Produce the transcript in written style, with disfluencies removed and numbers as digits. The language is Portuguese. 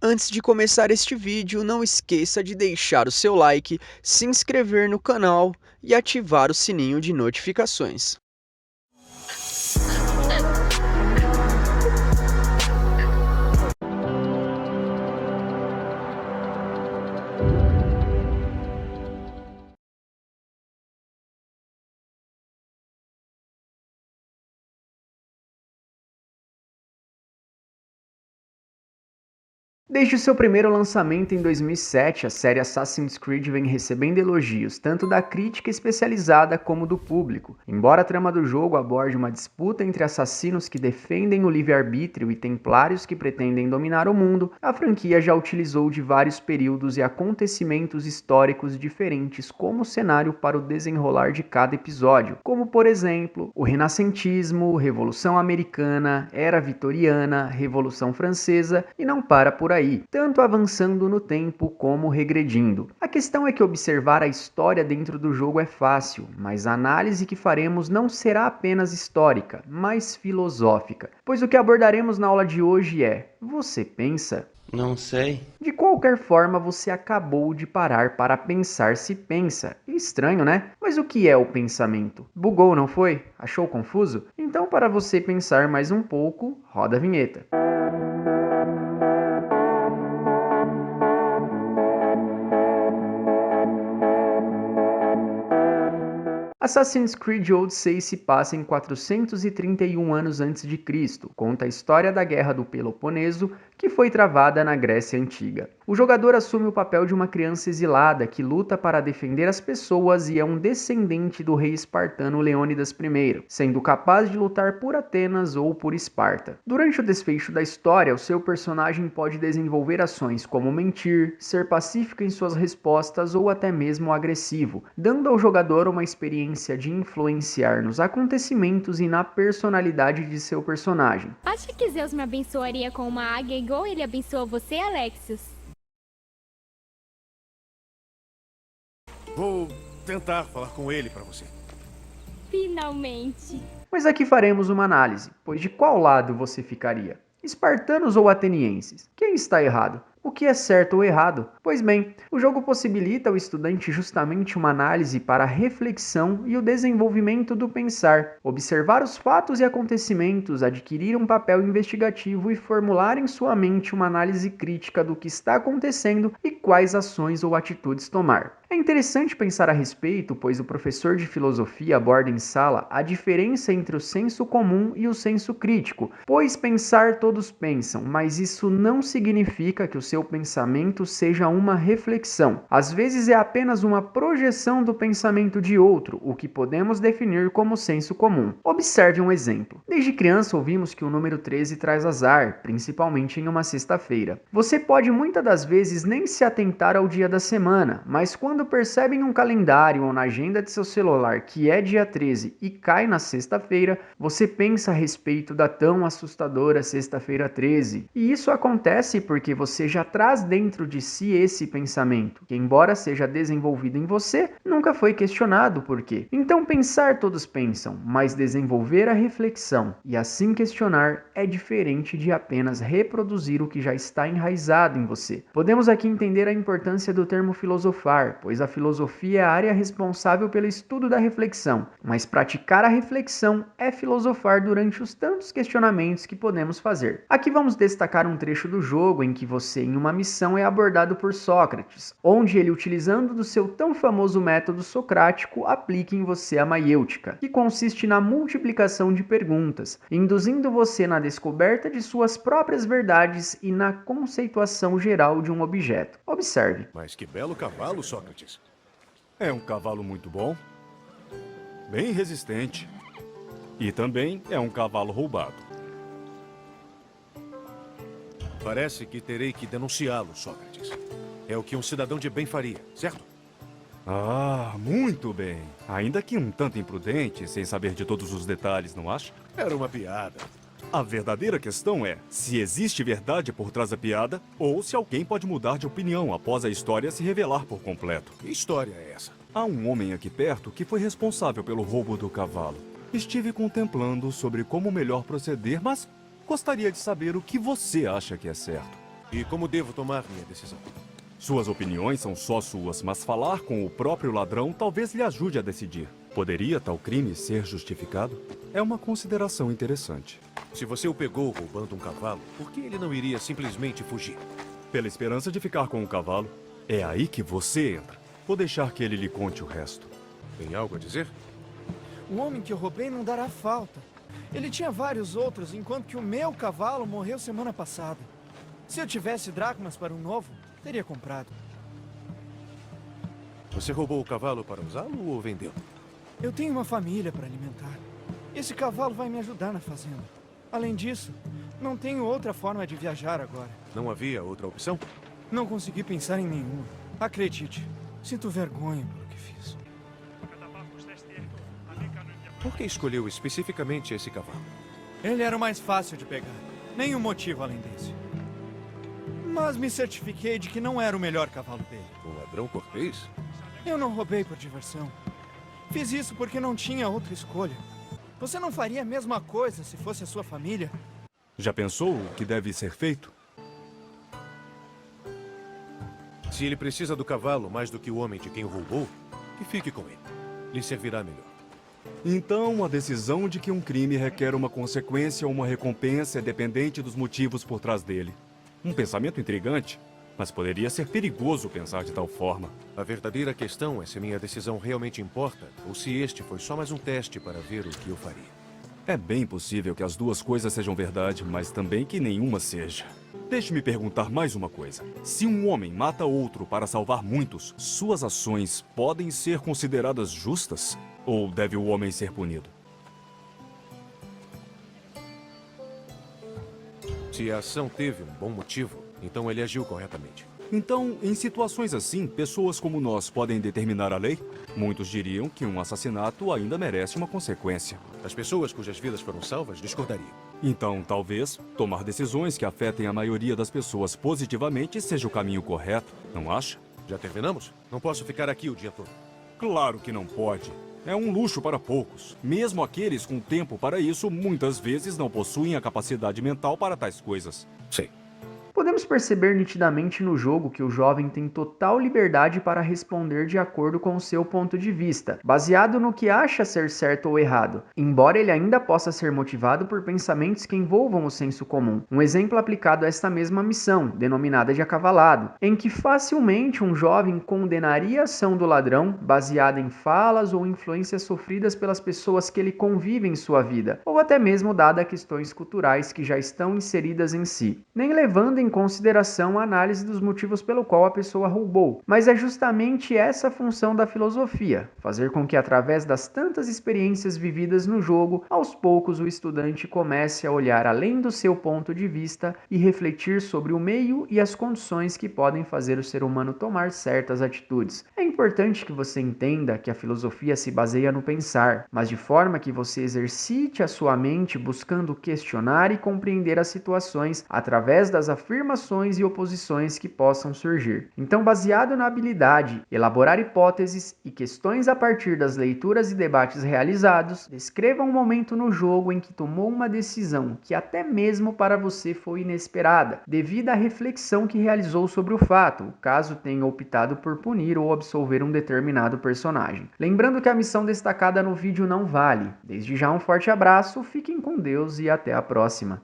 Antes de começar este vídeo, não esqueça de deixar o seu like, se inscrever no canal e ativar o sininho de notificações. Desde seu primeiro lançamento em 2007, a série Assassin's Creed vem recebendo elogios tanto da crítica especializada como do público. Embora a trama do jogo aborde uma disputa entre assassinos que defendem o livre-arbítrio e templários que pretendem dominar o mundo, a franquia já utilizou de vários períodos e acontecimentos históricos diferentes como cenário para o desenrolar de cada episódio, como por exemplo, o Renascentismo, Revolução Americana, Era Vitoriana, Revolução Francesa e não para por aí, tanto avançando no tempo como regredindo. A questão é que observar a história dentro do jogo é fácil, mas a análise que faremos não será apenas histórica, mas filosófica, pois o que abordaremos na aula de hoje é: você pensa? Não sei. De qualquer forma, você acabou de parar para pensar se pensa. Estranho, né? Mas o que é o pensamento? Bugou, não foi? Achou confuso? Então, para você pensar mais um pouco, roda a vinheta. Assassin's Creed Odyssey se passa em 431 anos antes de Cristo. Conta a história da Guerra do Peloponeso, que foi travada na Grécia Antiga. O jogador assume o papel de uma criança exilada que luta para defender as pessoas e é um descendente do rei espartano Leônidas I, sendo capaz de lutar por Atenas ou por Esparta. Durante o desfecho da história, o seu personagem pode desenvolver ações como mentir, ser pacífico em suas respostas ou até mesmo agressivo, dando ao jogador uma experiência de influenciar nos acontecimentos e na personalidade de seu personagem. Acha que Zeus me abençoaria com uma águia igual ele abençoou você, Alexios? Vou tentar falar com ele para você. Finalmente! Mas aqui faremos uma análise, pois de qual lado você ficaria? Espartanos ou atenienses? Quem está errado? O que é certo ou errado? Pois bem, o jogo possibilita ao estudante justamente uma análise para a reflexão e o desenvolvimento do pensar, observar os fatos e acontecimentos, adquirir um papel investigativo e formular em sua mente uma análise crítica do que está acontecendo e quais ações ou atitudes tomar. É interessante pensar a respeito, pois o professor de filosofia aborda em sala a diferença entre o senso comum e o senso crítico, pois pensar todos pensam, mas isso não significa que o seu pensamento seja uma reflexão. Às vezes é apenas uma projeção do pensamento de outro, o que podemos definir como senso comum. Observe um exemplo. Desde criança ouvimos que o número 13 traz azar, principalmente em uma sexta-feira. Você pode muitas das vezes nem se atentar ao dia da semana, mas quando percebe em um calendário ou na agenda de seu celular que é dia 13 e cai na sexta-feira, você pensa a respeito da tão assustadora sexta-feira 13. E isso acontece porque você já traz dentro de si esse pensamento, que embora seja desenvolvido em você, nunca foi questionado por quê. Então pensar todos pensam, mas desenvolver a reflexão e assim questionar é diferente de apenas reproduzir o que já está enraizado em você. Podemos aqui entender a importância do termo filosofar, pois a filosofia é a área responsável pelo estudo da reflexão, mas praticar a reflexão é filosofar durante os tantos questionamentos que podemos fazer. Aqui vamos destacar um trecho do jogo em que você, em uma missão, é abordado por Sócrates, onde ele, utilizando do seu tão famoso método socrático, aplica em você a maiêutica, que consiste na multiplicação de perguntas, induzindo você na descoberta de suas próprias verdades e na conceituação geral de um objeto. Observe. Mas que belo cavalo, Sócrates. É um cavalo muito bom, bem resistente e também é um cavalo roubado. Parece que terei que denunciá-lo, Sócrates. É o que um cidadão de bem faria, certo? Ah, muito bem. Ainda que um tanto imprudente, sem saber de todos os detalhes, não acha? Era uma piada. A verdadeira questão é se existe verdade por trás da piada ou se alguém pode mudar de opinião após a história se revelar por completo. Que história é essa? Há um homem aqui perto que foi responsável pelo roubo do cavalo. Estive contemplando sobre como melhor proceder, mas gostaria de saber o que você acha que é certo. E como devo tomar minha decisão? Suas opiniões são só suas, mas falar com o próprio ladrão talvez lhe ajude a decidir. Poderia tal crime ser justificado? É uma consideração interessante. Se você o pegou roubando um cavalo, por que ele não iria simplesmente fugir? Pela esperança de ficar com o cavalo, é aí que você entra. Vou deixar que ele lhe conte o resto. Tem algo a dizer? O homem que eu roubei não dará falta. Ele tinha vários outros, enquanto que o meu cavalo morreu semana passada. Se eu tivesse dracmas para um novo, teria comprado. Você roubou o cavalo para usá-lo ou vendê-lo? Eu tenho uma família para alimentar. Esse cavalo vai me ajudar na fazenda. Além disso, não tenho outra forma de viajar agora. Não havia outra opção? Não consegui pensar em nenhuma. Acredite, sinto vergonha pelo que fiz. Por que escolheu especificamente esse cavalo? Ele era o mais fácil de pegar. Nenhum motivo além desse. Mas me certifiquei de que não era o melhor cavalo dele. Um ladrão cortês? Eu não roubei por diversão. Fiz isso porque não tinha outra escolha. Você não faria a mesma coisa se fosse a sua família? Já pensou o que deve ser feito? Se ele precisa do cavalo mais do que o homem de quem o roubou, que fique com ele. Lhe servirá melhor. Então, a decisão de que um crime requer uma consequência ou uma recompensa é dependente dos motivos por trás dele. Um pensamento intrigante, mas poderia ser perigoso pensar de tal forma. A verdadeira questão é se minha decisão realmente importa, ou se este foi só mais um teste para ver o que eu faria. É bem possível que as duas coisas sejam verdade, mas também que nenhuma seja. Deixe-me perguntar mais uma coisa. Se um homem mata outro para salvar muitos, suas ações podem ser consideradas justas? Ou deve o homem ser punido? Se a ação teve um bom motivo, então ele agiu corretamente. Então, em situações assim, pessoas como nós podem determinar a lei? Muitos diriam que um assassinato ainda merece uma consequência. As pessoas cujas vidas foram salvas discordariam. Então, talvez, tomar decisões que afetem a maioria das pessoas positivamente seja o caminho correto, não acha? Já terminamos? Não posso ficar aqui o dia todo. Claro que não pode. É um luxo para poucos. Mesmo aqueles com tempo para isso, muitas vezes não possuem a capacidade mental para tais coisas. Sei. Podemos perceber nitidamente no jogo que o jovem tem total liberdade para responder de acordo com o seu ponto de vista, baseado no que acha ser certo ou errado, embora ele ainda possa ser motivado por pensamentos que envolvam o senso comum. Um exemplo aplicado a esta mesma missão, denominada de acavalado, em que facilmente um jovem condenaria a ação do ladrão baseada em falas ou influências sofridas pelas pessoas que ele convive em sua vida, ou até mesmo dada questões culturais que já estão inseridas em si, nem levando em consideração a análise dos motivos pelo qual a pessoa roubou. Mas é justamente essa a função da filosofia, fazer com que através das tantas experiências vividas no jogo, aos poucos o estudante comece a olhar além do seu ponto de vista e refletir sobre o meio e as condições que podem fazer o ser humano tomar certas atitudes. É importante que você entenda que a filosofia se baseia no pensar, mas de forma que você exercite a sua mente buscando questionar e compreender as situações através das afirmações e oposições que possam surgir. Então, baseado na habilidade, elaborar hipóteses e questões a partir das leituras e debates realizados, descreva um momento no jogo em que tomou uma decisão que até mesmo para você foi inesperada, devido à reflexão que realizou sobre o fato, caso tenha optado por punir ou absolver um determinado personagem. Lembrando que a missão destacada no vídeo não vale. Desde já um forte abraço, fiquem com Deus e até a próxima.